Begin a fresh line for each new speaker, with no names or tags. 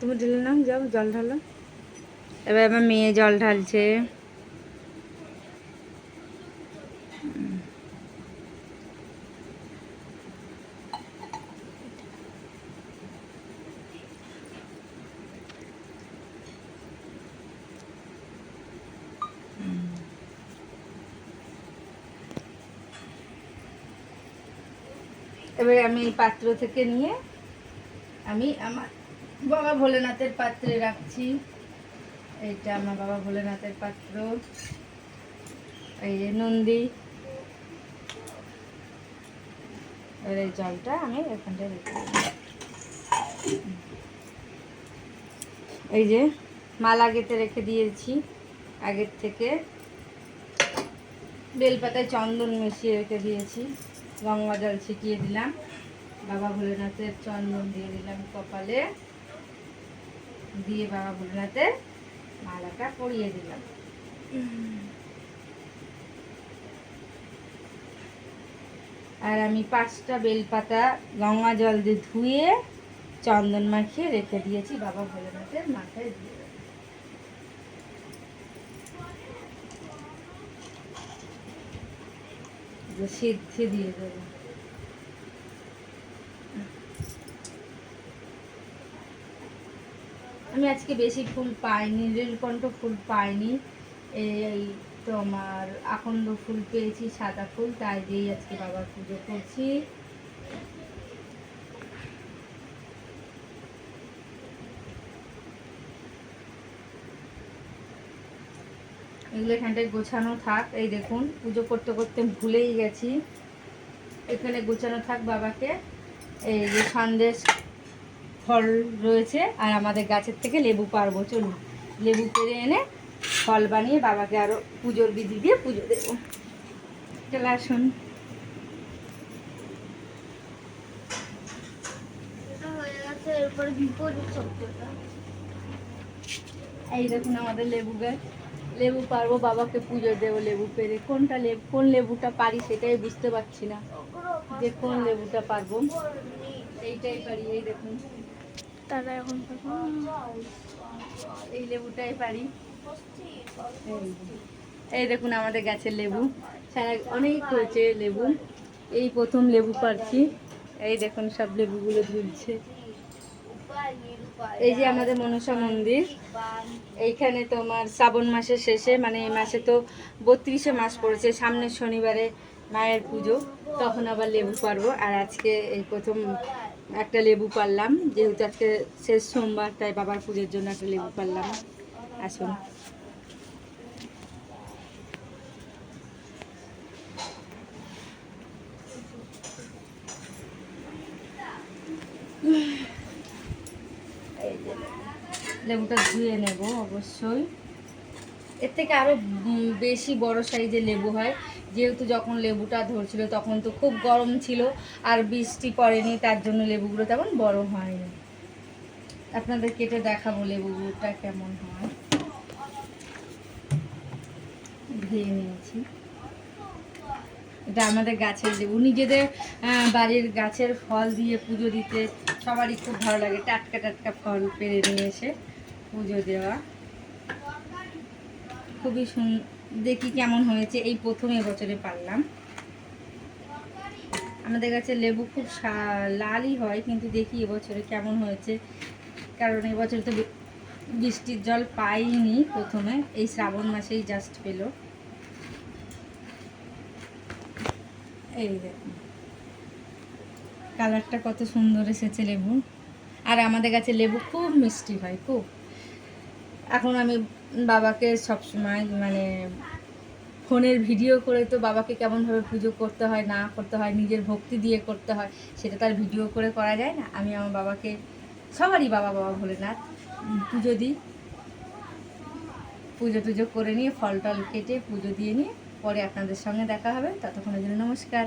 তুমি ঢেলে নাও, যাও জল ঢালো। এবার আমার মেয়ে জল ঢালছে। এবারে আমি এই পাত্র থেকে নিয়ে আমি আমার বাবা ভোলেনাথের পাত্রে রাখছি। এইটা আমার বাবা ভোলেনাথের পাত্র। এই যে নন্দী। এবার এই জলটা আমি এখানটায় রেখে দিই। এই যে মালা গেঁথে রেখে দিয়েছি আগের থেকে। বেলপাতায় চন্দন মিশিয়ে রেখে দিয়েছি। গঙ্গা জল ছিটিয়ে দিলাম। বাবা ভোলেনাথের চন্দন দিয়ে দিলাম কপালে, দিয়ে বাবা ভোলেনাথের মালাটা পরিয়ে দিলাম। আর আমি 5টা বেলপাতা গঙ্গা জল দিয়ে ধুয়ে চন্দন মাখিয়ে রেখে দিয়েছি বাবা ভোলেনাথের মাথায় দিয়ে দেবো। সিদ্ধি দিয়ে দেবো। আমি আজকে বেশি ফুল পাইনি, নীলকণ্ঠ ফুল পাইনি, এই তোমার আকন্দ ফুল পেয়েছি, সাদা ফুল, তাই দিয়েই আজকে বাবার পুজো করছি। এগুলো এখানটায় গোছানো থাক। এই দেখুন পুজো করতে করতে ভুলেই গেছি, এখানে গোছানো থাক বাবাকে। এই যে সন্দেশ ফল রয়েছে, আর আমাদের গাছের থেকে লেবু পারবো। চলুন লেবু পেড়ে এনে ফল বানিয়ে বাবাকে আরও পুজোর বিধি দিয়ে পুজো দেবো। চলে আসুন। এই দেখুন আমাদের লেবু গাছ, লেবু পারবো, বাবাকে পুজো দেবো লেবু পেড়ে। কোনটা লেবু, কোন লেবুটা পারি সেটাই বুঝতে পারছি না, যে কোন লেবুটা পারবো। এইটাই পারি, এই দেখুন
তারা এখন
এই লেবুটাই পারি। এই দেখুন আমাদের গাছের লেবু, অনেক হয়েছে লেবু, এই প্রথম লেবু পারছি। এই দেখুন সব লেবুগুলো ঝুলছে। এই যে আমাদের মনসা মন্দির, এইখানে তোমার শ্রাবণ মাসের শেষে, মানে এই মাসে তো 32 মাস পড়েছে, সামনের শনিবারে মায়ের পুজো, তখন আবার লেবু পারবো। আর আজকে এই প্রথম একটা লেবু পারলাম, যেহেতু আজকে শেষ সোমবার, তাই বাবার পুজোর জন্য একটা লেবু পারলাম। আসুন। এই যে লেবুটা ধুয়ে নেব অবশ্যই। এর থেকে আরও বেশি বড় সাইজের লেবু হয়, যেহেতু যখন লেবুটা ধরছিল তখন তো খুব গরম ছিল আর বৃষ্টি পড়েনি, তার জন্য লেবুগুলো তেমন বড় হয়নি। আপনাদের কেটে দেখাবো লেবুটা কেমন হয়। ধুয়ে নিয়েছি। এটা আমাদের গাছের লেবু, নিজেদের বাড়ির গাছের ফল দিয়ে পুজো দিতে সবারই খুব ভালো লাগে। টাটকা টাটকা ফল পেড়ে নিয়ে এসে পুজো দেওয়া খুবই দেখি কেমন হয়েছে। এই প্রথম এবছরে পারলাম। আমাদের গাছের লেবু খুব লালই হয়, কিন্তু দেখি এবছরে কেমন হয়েছে, কারণ এবছরে তো বৃষ্টির জল পাইনি প্রথমে, এই শ্রাবণ মাসেই জাস্ট পেলো। এই দেখুন কালারটা কত সুন্দর এসেছে লেবু। আর আমাদের গাছে লেবু খুব মিষ্টি হয়, খুব। এখন আমি বাবাকে সবসময় মানে ফোনের ভিডিও করে তো বাবাকে কেমনভাবে পুজো করতে হয় না করতে হয়, নিজের ভক্তি দিয়ে করতে হয়, সেটা তার ভিডিও করে করা যায় না। আমি আমার বাবাকে, সবারই বাবা বাবা ভোলেনাথ, পুজো দিই। পুজো টুজো করে নিয়ে ফল টল কেটে পুজো দিয়ে নিয়ে পরে আপনাদের সঙ্গে দেখা হবে। ততক্ষণের জন্য নমস্কার।